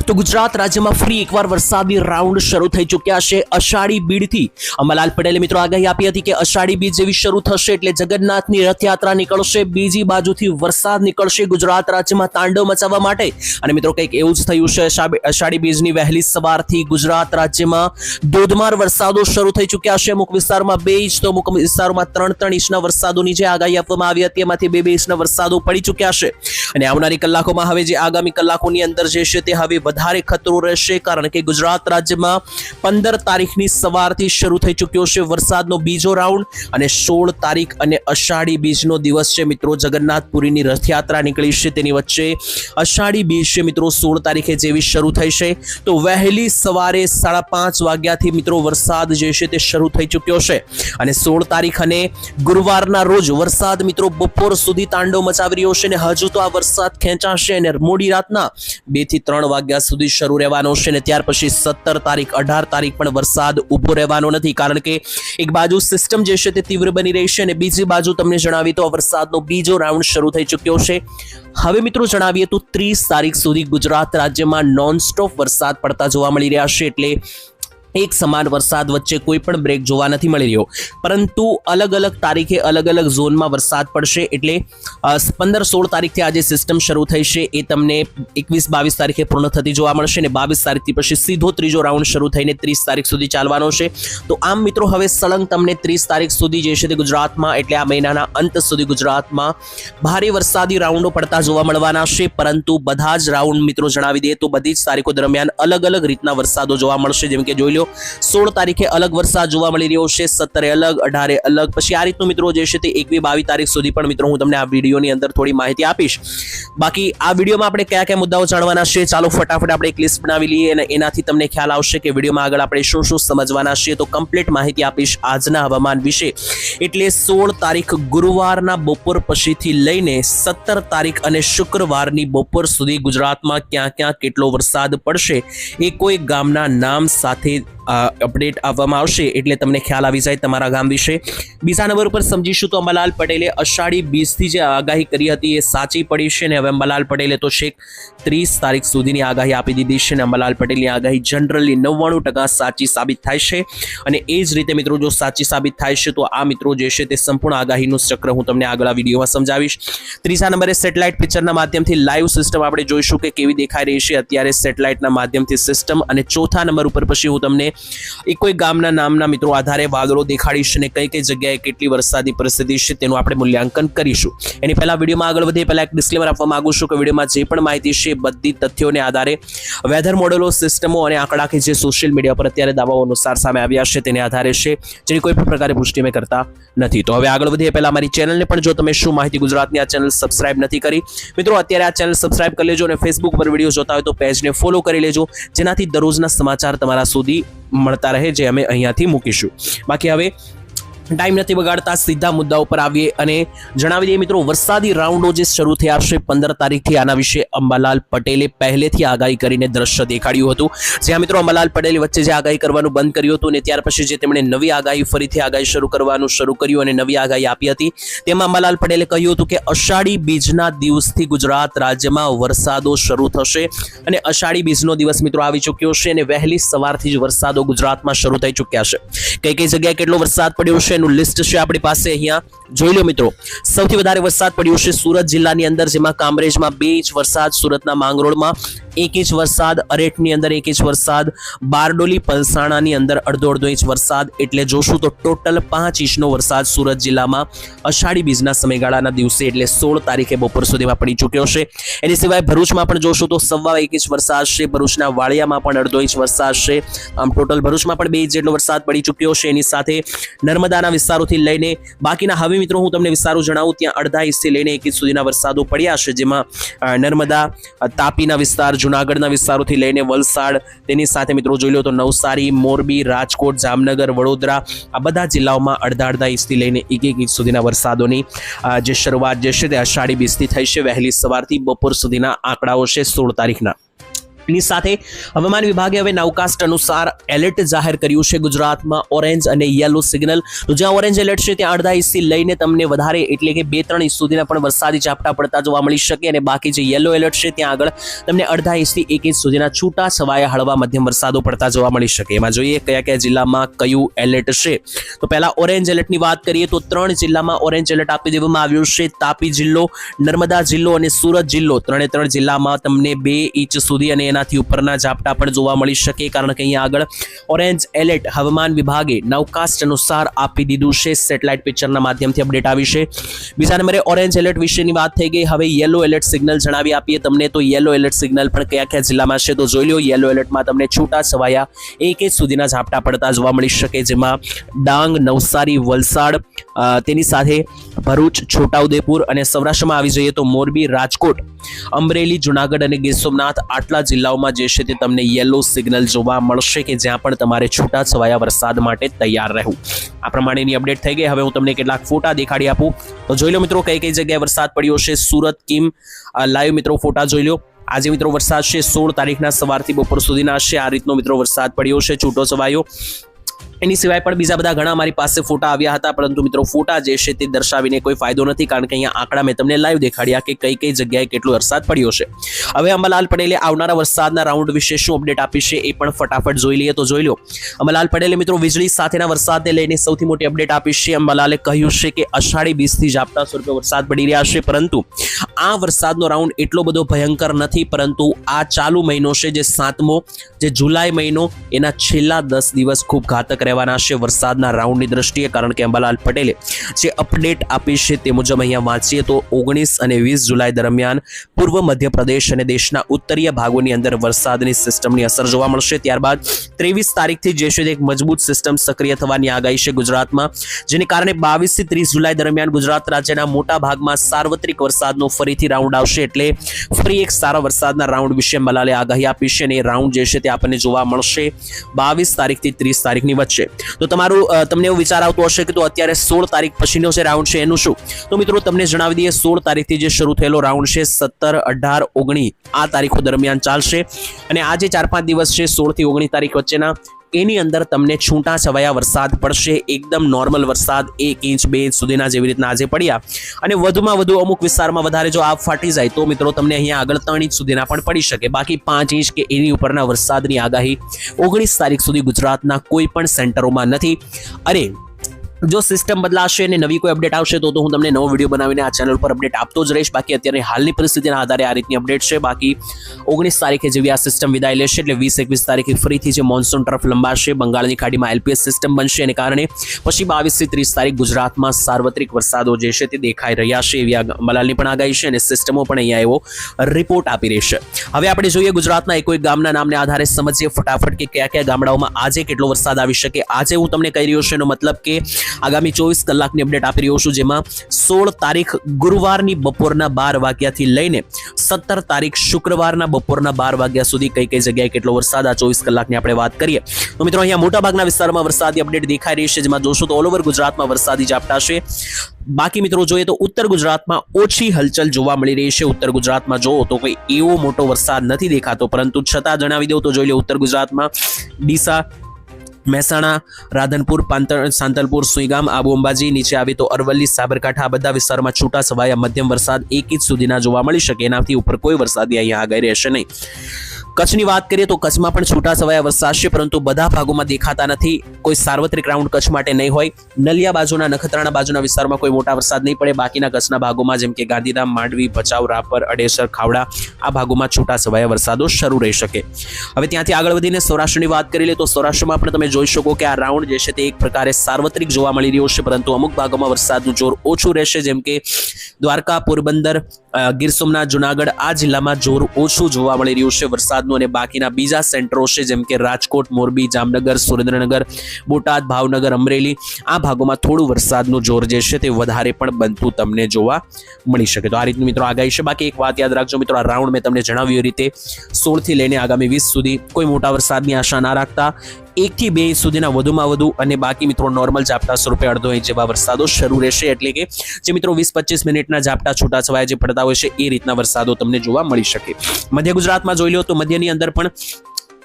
તો ગુજરાત રાજ્યમાં ફરી એકવાર વરસાદી રાઉન્ડ શરૂ થઈ ચૂક્યા છે અષાઢી બીજથી। અંબાલાલ પટેલે મિત્રો આગાહી આપી હતી કે અષાઢી બીજ જેવી શરૂ થશે એટલે જગન્નાથની રથયાત્રા નીકળશે, બીજી બાજુથી વરસાદ નીકળશે ગુજરાત રાજ્યમાં તાંડવ મચાવવા માટે। અને મિત્રો કંઈક એવું જ થયું છે। અષાઢી બીજની વહેલી સવારથી ગુજરાત રાજ્યમાં ધોધમાર વરસાદો શરૂ થઈ ચૂક્યા છે। અમુક વિસ્તારોમાં 2 ઇંચ તો અમુક વિસ્તારોમાં 3 ઇંચના વરસાદોની જે આગાહી આપવામાં આવી હતી એમાંથી 2 ઇંચના વરસાદો પડી ચૂક્યા છે। અને આવનારી કલાકોમાં હવે જે આગામી કલાકોની અંદર જે છે તે હવે વધારે ખતરો રહેશે, કારણ કે ગુજરાત રાજ્યમાં 15 તારીખની સવારથી શરૂ થઈ ચૂક્યો છે વરસાદનો બીજો રાઉન્ડ અને 16 તારીખ અને અષાઢી બીજનો દિવસ છે મિત્રો। જગન્નાથપુરીની રથયાત્રા નીકળી છે, તેની વચ્ચે અષાઢી બીજ છે મિત્રો 16 તારીખે જેવી શરૂ થઈ છે તો વહેલી સવારે 5:30 વાગ્યાથી મિત્રો વરસાદ જે છે તે શરૂ થઈ ચૂક્યો છે। અને 16 તારીખ અને ગુરુવારના રોજ વરસાદ મિત્રો બપોર સુધી તાંડવ મચાવી રહ્યો છે અને હજુ તો આ વરસાદ ખેંચાશે અને મોડી રાતના 2 થી 3 વાગ્યા સુધી શરૂ રહેવાનો છે। અને ત્યાર પછી 17 તારીખ 18 તારીખ પણ વરસાદ ઊભો રહેવાનો નથી, કારણ કે એક બાજુ સિસ્ટમ જે છે તે તીવ્ર બની રહી છે અને બીજી બાજુ તમને જણાવી તો વરસાદનો બીજો રાઉન્ડ શરૂ થઈ ચૂક્યો છે। હવે મિત્રો જણાવીએ તો 30 તારીખ સુધી ગુજરાત રાજ્યમાં નોનસ્ટોપ વરસાદ પડતા જોવા મળી રહ્યા છે, એટલે એક સમાન વરસાદ વચ્ચે કોઈ પણ બ્રેક જોવા નથી મળી રહ્યો, પરંતુ અલગ અલગ તારીખે અલગ અલગ ઝોનમાં વરસાદ પડશે। એટલે 15-16 તારીખથી આજે સિસ્ટમ શરૂ થઈ છે એ તમને 21-22 તારીખે પૂર્ણ થતી જોવા મળશે અને 22 તારીખથી પછી સીધો ત્રીજો રાઉન્ડ શરૂ થઈને 30 તારીખ સુધી ચાલવાનો છે। તો આમ મિત્રો હવે સળંગ તમને 30 તારીખ સુધી જે છે તે ગુજરાતમાં એટલે આ મહિનાના અંત સુધી ગુજરાતમાં ભારે વરસાદી રાઉન્ડો પડતા જોવા મળવાના છે, પરંતુ બધા જ રાઉન્ડ મિત્રો જણાવી દઈએ તો બધી જ તારીખો દરમિયાન અલગ અલગ રીતના વરસાદો જોવા મળશે। જેમ કે જોઈ લો 16 તારીખે અલગ વરસાદ જોવા મળી રહ્યો છે, 17 અલગ, 18 અલગ, પછી આ રીતનું મિત્રો જે છે તે 21-22 તારીખ સુધી પણ મિત્રો હું તમને આ વિડીયોની અંદર થોડી માહિતી આપીશ। બાકી આ વિડીયોમાં આપણે કયા કયા મુદ્દાઓ જાણવાના છે ચાલો ફટાફટ આપણે એક લિસ્ટ બનાવી લઈએ અને એનાથી તમને ખ્યાલ આવશે કે વિડીયોમાં આગળ આપણે શું શું સમજવાના છે। તો કમ્પ્લીટ માહિતી આપીશ આજના હવામાન વિશે। એટલે 16 તારીખ ગુરુવારના બપોર પછીથી લઈને 17 તારીખ અને શુક્રવારની બપોર સુધી ગુજરાતમાં ક્યાં ક્યાં કેટલો વરસાદ પડશે એ કોઈ ગામના નામ સાથે અપડેટ આપવામાં આવશે, એટલે તમને ખ્યાલ આવી જાય તમારા ગામ વિશે। બીજા નંબર ઉપર સમજીશું તો અંબાલાલ પટેલે અષાઢી બીજથી જે આગાહી કરી હતી એ સાચી પડી છે અને હવે અંબાલાલ પટેલે તો છેક 30 તારીખ સુધીની આગાહી આપી દીધી છે અને અંબાલાલ પટેલની આગાહી જનરલી 99% સાચી સાબિત થાય છે। અને એ જ રીતે મિત્રો જો સાચી સાબિત થાય છે તો આ મિત્રો જે છે તે સંપૂર્ણ આગાહીનું ચક્ર હું તમને આગળ આ વિડીયોમાં સમજાવીશ। ત્રીજા નંબરે સેટેલાઇટ પિક્ચરના માધ્યમથી લાઈવ સિસ્ટમ આપણે જોઈશું કે કેવી દેખાઈ રહી છે અત્યારે સેટેલાઇટના માધ્યમથી સિસ્ટમ। અને ચોથા નંબર ઉપર પછી હું તમને એક કોઈ ગામના નામના મિત્રો આધારે વાદળો દેખાડીશ અને કઈ કઈ જગ્યાએ કેટલી વરસાદી પરિસ્થિતિ છે તેનું આપણે મૂલ્યાંકન કરીશું। એની પહેલા વિડીયોમાં આગળ વધે પહેલા એક ડિસ્ક્લેમર આપવા માંગુ છું કે વિડીયોમાં જે પણ માહિતી છે બધી તથ્યોને આધારે વેધર મોડેલો, સિસ્ટમો અને આંકડા કે જે સોશિયલ મીડિયા પર અત્યારે દાવાઓ અનુસાર સામે આવ્યા છે તેને આધારે છે, જેની કોઈ પણ પ્રકારે પુષ્ટિ અમે કરતા નથી। તો હવે આગળ વધીએ પહેલા અમારી ચેનલને પણ જો તમે શું માહિતી ગુજરાતની આ ચેનલ સબસ્ક્રાઇબ નથી કરી મિત્રો અત્યારે આ ચેનલ સબસ્ક્રાઇબ કરી લેજો અને ફેસબુક પર વિડીયો જોતા હોય તો પેજને ફોલો કરી લેજો, જેનાથી દરરોજના સમાચાર તમારા સુધી મળતા રહે જે અમે અહીંયાથી મૂકીશું। બાકી હવે ટાઈમ નથી બગાડતા સીધા મુદ્દાઓ પર આવીએ અને જણાવી દઈએ મિત્રો વરસાદી રાઉન્ડો જે શરૂ થયા છે 15 તારીખથી આના વિશે અંબાલાલ પટેલે પહેલેથી આગાહી કરીને દ્રશ્ય દેખાડ્યું હતું, જ્યાં મિત્રો અંબાલાલ પટેલે વચ્ચે જે આગાહી કરવાનું બંધ કર્યું હતું અને ત્યાર પછી જે તેમણે નવી આગાહી ફરીથી આગાહી શરૂ કરવાનું શરૂ કર્યું અને નવી આગાહી આપી હતી તેમાં અંબાલાલ પટેલે કહ્યું હતું કે અષાઢી બીજના દિવસથી ગુજરાત રાજ્યમાં વરસાદો શરૂ થશે અને અષાઢી બીજનો દિવસ મિત્રો આવી ચૂક્યો છે અને વહેલી સવારથી જ વરસાદો ગુજરાતમાં શરૂ થઈ ચૂક્યા છે। કઈ કઈ જગ્યાએ કેટલો વરસાદ પડ્યો છે એનું લિસ્ટ છે આપણી પાસે, અહીંયા જોઈ લો મિત્રો। સૌથી વધારે વરસાદ પડ્યો છે સુરત જિલ્લાની અંદર, જેમાં કામરેજમાં 2 ઇંચ વરસાદ, સુરતના માંગરોળમાં 1 ઇંચ વરસાદ, અરેઠની અંદર 1 ઇંચ વરસાદ, બારડોલી પલસાણાની અંદર 1.5 ઇંચ વરસાદ, એટલે જોશું તો ટોટલ 5 ઇંચનો વરસાદ સુરત જિલ્લામાં અષાઢી બીજના સમયગાળાના દિવસે એટલે 16 તારીખે બપોર સુધીમાં પડી ચૂક્યો છે। એની સિવાય ભરૂચમાં પણ જોશું તો 1.25 ઇંચ વરસાદ છે, ભરૂચના વાળિયામાં પણ 1.5 ઇંચ વરસાદ છે, આમ ટોટલ ભરૂચમાં પણ 2 ઇંચ જેટલો વરસાદ પડી ચૂક્યો છે। એની સાથે નર્મદાના વિસ્તારોથી લઈને બાકીના હવે મિત્રો હું તમને વિસ્તારો જણાવું ત્યાં 1.5 ઇંચથી લઈને 1 ઇંચ સુધીના વરસાદો પડ્યા છે, જેમાં નર્મદા, તાપીના વિસ્તાર, જૂનાગઢના વિસ્તારોથી લઈને વલસાડ, તેની સાથે મિત્રો જોઈ લો તો નવસારી, મોરબી, રાજકોટ, જામનગર, વડોદરા આ બધા જિલ્લાઓમાં 1.5 ઇંચથી લઈને 1 ઇંચ સુધીના વરસાદોની જે શરૂઆત જે છે તે અષાઢી બીજથી થઈ છે વહેલી સવારથી બપોર સુધીના આંકડાઓ છે 16 તારીખના। એની સાથે હવામાન વિભાગે હવે નાઉકાસ્ટ અનુસાર એલર્ટ જાહેર કર્યું છે ગુજરાતમાં ઓરેન્જ અને યલો સિગ્નલ. તો જ્યાં ઓરેન્જ એલર્ટ છે ત્યાં 1/2 ઇંચથી લઈને તમને વધારે એટલે કે 2-3 ઇંચ સુધીના પણ વરસાદી ઝાપટા પડતા જોવા મળી શકે, અને બાકી જે યલો એલર્ટ છે ત્યાં આગળ તમને 1/2 ઇંચથી 1 ઇંચ સુધીના છૂટા છવાયા હળવા મધ્યમ વરસાદો પડતા જોવા મળી શકે. એમાં જોઈએ કયા કયા જિલ્લામાં કયું એલર્ટ છે. તો પહેલા ઓરેન્જ એલર્ટની વાત કરીએ તો 3 જિલ્લામાં ઓરેન્જ એલર્ટ આપી દેવામાં આવ્યું છે. તાપી જિલ્લો, નર્મદા જિલ્લો અને સુરત જિલ્લો, 3 જિલ્લામાં તમને 2 ઇંચ સુધી અને એનાથી ઉપરના ઝાપટા પણ જોવા મળી શકે, કારણ કે અહીંયા આગળ ઓરેન્જ એલર્ટ હવામાન વિભાગે નાઉકાસ્ટ અનુસાર આપી દીધું છે. સેટેલાઇટ પિક્ચરના માધ્યમથી અપડેટ આવી છે. બીજા નંબરે ઓરેન્જ એલર્ટ વિશેની વાત થઈ ગઈ. હવે યલો એલર્ટ સિગ્નલ જણાવી આપીએ તમને. તો યલો એલર્ટ સિગ્નલ પણ કયા કયા જિલ્લામાં છે તો જોઈ લો. યલો એલર્ટમાં તમને છૂટા છવાયા 1 ઇંચ સુધીના ઝાપટા પડતા જોવા મળી શકે, જેમાં ડાંગ, નવસારી, વલસાડ, તેની સાથે ભરૂચ, છોટાઉદેપુર અને સૌરાષ્ટ્રમાં આવી જઈએ તો મોરબી, રાજકોટ, અમરેલી, જુનાગઢ અને ગીર સોમનાથ, આટલા જિલ્લાઓમાં જે છે તે તમને યલો સિગ્નલ જોવા મળશે કે જ્યાં પણ તમારે છૂટા છવાયા વરસાદ માટે તૈયાર રહેવું. આ પ્રમાણેની અપડેટ થઈ ગઈ. હવે હું તમને કેટલાક ફોટા દેખાડી આપું તો જોઈ લો મિત્રો કઈ કઈ જગ્યાએ વરસાદ પડ્યો છે. સુરત કિમ લાઈવ મિત્રો ફોટા જોઈ લો. આજે મિત્રો વરસાદ છે 16 તારીખના સવારથી બપોર સુધીના છે. આ રીતનો મિત્રો વરસાદ પડ્યો છે છૂટો છવાયો. એની સિવાય પણ બીજા બધા ઘણા મારી પાસે ફોટા આવ્યા હતા, પરંતુ મિત્રો ફોટા જે છે તે દર્શાવીને કોઈ ફાયદો નથી, કારણ કે અહીંયા આંકડા મેં તમને લાઈવ દેખાડ્યા કે કઈ કઈ જગ્યાએ કેટલો વરસાદ પડ્યો છે. હવે અંબાલાલ પટેલે આવનારા વરસાદના રાઉન્ડ વિશે શું અપડેટ આપી છે એ પણ ફટાફટ જોઈ લઈએ. તો જોઈ લો, અંબાલાલ પટેલે મિત્રો વીજળી સાથેના વરસાદને લઈને સૌથી મોટી અપડેટ આપી છે. અંબાલાલે કહ્યું છે કે અષાઢી બીજથી ઝાપટા સ્વરૂપે વરસાદ પડી રહ્યા છે, પરંતુ આ વરસાદનો રાઉન્ડ એટલો બધો ભયંકર નથી, પરંતુ આ ચાલુ મહિનો છે જે 7મો, જે જુલાઈ મહિનો, એના છેલ્લા 10 દિવસ ખૂબ ઘાતક રહેવાના છે વરસાદના રાઉન્ડની દ્રષ્ટિએ, કારણ કે અંબાલાલ પટેલે જે અપડેટ આપી છે તે મુજબ અહીંયા વાંચીએ તો 19 અને 20 જુલાઈ દરમિયાન પૂર્વ મધ્યપ્રદેશ અને દેશના ઉત્તરીય ભાગોની અંદર વરસાદની સિસ્ટમની અસર જોવા મળશે. ત્યારબાદ 23 તારીખથી જે છે એક મજબૂત સિસ્ટમ સક્રિય થવાની આગાહી છે ગુજરાતમાં, જેને કારણે 22 થી 30 જુલાઈ દરમિયાન ગુજરાત રાજ્યના મોટા ભાગમાં સાર્વત્રિક વરસાદનો ફરીથી રાઉન્ડ આવશે. એટલે ફરી એક સારા વરસાદના રાઉન્ડ વિશે અંબાલાલે આગાહી આપી છે, અને એ રાઉન્ડ જે છે તે આપણને જોવા મળશે 22 તારીખથી 30 તારીખની વચ્ચે. તો તમને એવું વિચાર આવતો હશે કે તો અત્યારે 16 તારીખ પછીનો જે રાઉન્ડ છે એનું શું? તો મિત્રો તમને જણાવી દઈએ, 16 તારીખથી જે શરૂ થયેલો રાઉન્ડ છે 17, 18, 19 આ તારીખો દરમિયાન ચાલશે, અને આ જે 4-5 દિવસ છે 16 થી 19 તારીખ વચ્ચેના, એની અંદર તમને છૂટા છવાયા વરસાદ પડશે. એકદમ નોર્મલ વરસાદ 1 ઇંચ 2 ઇંચ સુધીના જેવી રીતના આજે પડ્યા, અને વધુમાં વધુ અમુક વિસ્તારમાં વધારે જો આપ ફાટી જાય તો મિત્રો તમને અહીંયા આગળ 3 ઇંચ સુધીના પણ પડી શકે. બાકી 5 ઇંચ કે એની ઉપરના વરસાદની આગાહી 19 તારીખ સુધી ગુજરાતના કોઈ પણ સેન્ટરોમાં નથી. અને જો સિસ્ટમ બદલાશે અને નવી કોઈ અપડેટ આવશે તો હું તમને નવો વિડીયો બનાવીને આ ચેનલ પર અપડેટ આપતો જ રહીશ. બાકી અત્યારે હાલની પરિસ્થિતિના આધારે આ રીતની અપડેટ છે. બાકી 19 તારીખે જેવી આ સિસ્ટમ વિદાય લેશે એટલે 20-21 તારીખે ફરીથી જે મોન્સૂન તરફ લંબાશે, બંગાળની ખાડીમાં એલપીએસ સિસ્ટમ બનશે, એને કારણે પછી 22 થી 30 તારીખ ગુજરાતમાં સાર્વત્રિક વરસાદો જે છે તે દેખાઈ રહ્યા છે, એવી અંબાલાલની પણ આગાહી છે, અને સિસ્ટમો પણ અહીંયા એવો રિપોર્ટ આપી રહી છે. હવે આપણે જોઈએ ગુજરાતના એક ગામના નામને આધારે સમજીએ ફટાફટ કે કયા કયા ગામડાઓમાં આજે કેટલો વરસાદ આવી શકે. આજે હું તમને કહી રહ્યો છું એનો મતલબ કે આગામી 24 કલાકની અપડેટ આપી રહ્યો છું, જેમાં 16 તારીખ ગુરુવારની બપોરના 12 વાગ્યાથી લઈને 17 તારીખ શુક્રવારના બપોરના 12 વાગ્યા સુધી કઈ કઈ જગ્યાએ કેટલો વરસાદ આ 24 કલાકની આપણે વાત કરીએ તો મિત્રો અહીંયા મોટાભાગના વિસ્તારોમાં વરસાદી અપડેટ દેખાઈ રહી છે, જેમાં જોશો તો ઓલ ઓવર ગુજરાતમાં વરસાદી ઝાપટા છે. બાકી મિત્રો જોઈએ તો ઉત્તર ગુજરાતમાં ઓછી હલચલ જોવા મળી રહી છે. ઉત્તર ગુજરાતમાં જોવો તો કોઈ એવો મોટો વરસાદ નથી દેખાતો, પરંતુ છતાં જણાવી દઉં તો જોઈ લો ઉત્તર ગુજરાતમાં ડીસા, મહેસાણા, રાધનપુર, સાંતલપુર, સુઈગામ, આબુ અંબાજી, નીચે આવી તો અરવલ્લી, સાબરકાંઠા, આ બધા વિસ્તારમાં છૂટા છવાયા મધ્યમ વરસાદ 1 ઇંચ સુધીના જોવા મળી શકે. એનાથી ઉપર કોઈ વરસાદી અહીંયા આગાહી રહેશે નહીં. કચ્છની વાત કરીએ તો કચ્છમાં પણ છૂટા છવાયા વરસાદ છે, પરંતુ બધા ભાગોમાં દેખાતા નથી. કોઈ સાર્વત્રિક રાઉન્ડ કચ્છ માટે નહીં હોય. નલિયા બાજુના, નખત્રાણા બાજુના વિસ્તારમાં કોઈ મોટા વરસાદ નહીં પડે. બાકીના કચ્છના ભાગોમાં જેમ કે ગાંધીધામ, માંડવી, ભચાઉ, રાપર, અડેસર, ખાવડા આ ભાગોમાં છૂટા છવાયા વરસાદો શરૂ રહી શકે. હવે ત્યાંથી આગળ વધીને સૌરાષ્ટ્રની વાત કરી લે તો સૌરાષ્ટ્રમાં પણ તમે જોઈ શકો કે આ રાઉન્ડ જે છે તે એક પ્રકારે સાર્વત્રિક જોવા મળી રહ્યો છે, પરંતુ અમુક ભાગોમાં વરસાદનું જોર ઓછું રહેશે, જેમ કે દ્વારકા, પોરબંદર, ગીર સોમનાથ, જુનાગઢ આ જિલ્લામાં જોર ઓછું જોવા મળી રહ્યું છે વરસાદનું. અને બાકીના બીજા સેન્ટરો છે જેમ કે રાજકોટ, મોરબી, જામનગર, સુરેન્દ્રનગર, બોટાદ, ભાવનગર, અમરેલી આ ભાગોમાં થોડું વરસાદનું જોર જે છે તે વધારે પણ બનતું તમને જોવા મળી શકે. તો આ રીતની મિત્રો આગાહી છે. બાકી એક વાત યાદ રાખજો મિત્રો, આ રાઉન્ડ મેં તમને જણાવ્યું એ રીતે 16 થી લઈને આગામી 20 સુધી કોઈ મોટા વરસાદની આશા ના રાખતા. 1 થી 2 ઇંચ સુધીના વધુમાં વધુ અને બાકી મિત્રો નોર્મલ ઝાપટા સ્વરૂપે અડધો ઇંચ જેવા વરસાદો શરૂ રહેશે, એટલે કે જે મિત્રો 20-25 મિનિટના ઝાપટા છૂટાછવાયા જે પડતા હોય છે એ રીતના વરસાદો તમને જોવા મળી શકે. મધ્ય ગુજરાતમાં જોઈ લો તો મધ્યની અંદર પણ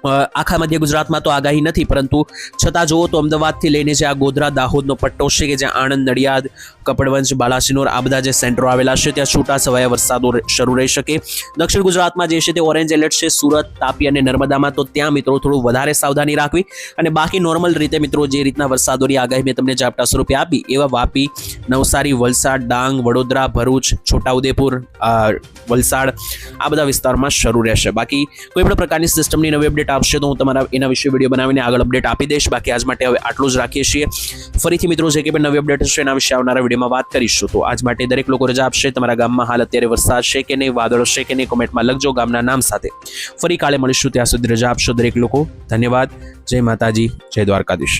આખા મધ્ય ગુજરાતમાં તો આગાહી નથી, પરંતુ છતાં જુઓ તો અમદાવાદથી લઈને જે આ ગોધરા દાહોદનો પટ્ટો છે કે જ્યાં આણંદ, નડિયાદ, કપડવંજ, બાલાસિનોર આ બધા જે સેન્ટરો આવેલા છે ત્યાં છૂટા છવાયા વરસાદો શરૂ રહી શકે. દક્ષિણ ગુજરાતમાં જે છે તે ઓરેન્જ એલર્ટ છે, સુરત, તાપી અને નર્મદામાં, તો ત્યાં મિત્રો થોડું વધારે સાવધાની રાખવી. અને બાકી નોર્મલ રીતે મિત્રો જે રીતના વરસાદોની આગાહી મેં તમને ઝાપટા સ્વરૂપે આપી એવા વાપી, નવસારી, વલસાડ, ડાંગ, વડોદરા, ભરૂચ, છોટાઉદેપુર, વલસાડ આ બધા વિસ્તારમાં શરૂ રહેશે. બાકી કોઈ પણ પ્રકારની સિસ્ટમની નવી અપડેટ આવશે તો હું તમારા એના વિશે વિડીયો બનાવીને આગળ અપડેટ આપી દઈશ. બાકી આજ માટે હવે આટલું જ રાખીએ છીએ. ફરીથી મિત્રો જે કે પણ નવી અપડેટ હશે એના વિશે આવનારા વિડીયોમાં વાત કરીશું. તો આજ માટે દરેક લોકો રજા આપશે. તમારા ગામમાં હાલ અત્યારે વરસાદ છે કે નહીં, વાદળો છે કે નહીં, કોમેન્ટમાં લખજો ગામના નામ સાથે. ફરી કાલે મળીશું, ત્યાં સુધી રજા આપશો દરેક લોકો. ધન્યવાદ. જય માતાજી, જય દ્વારકાધીશ.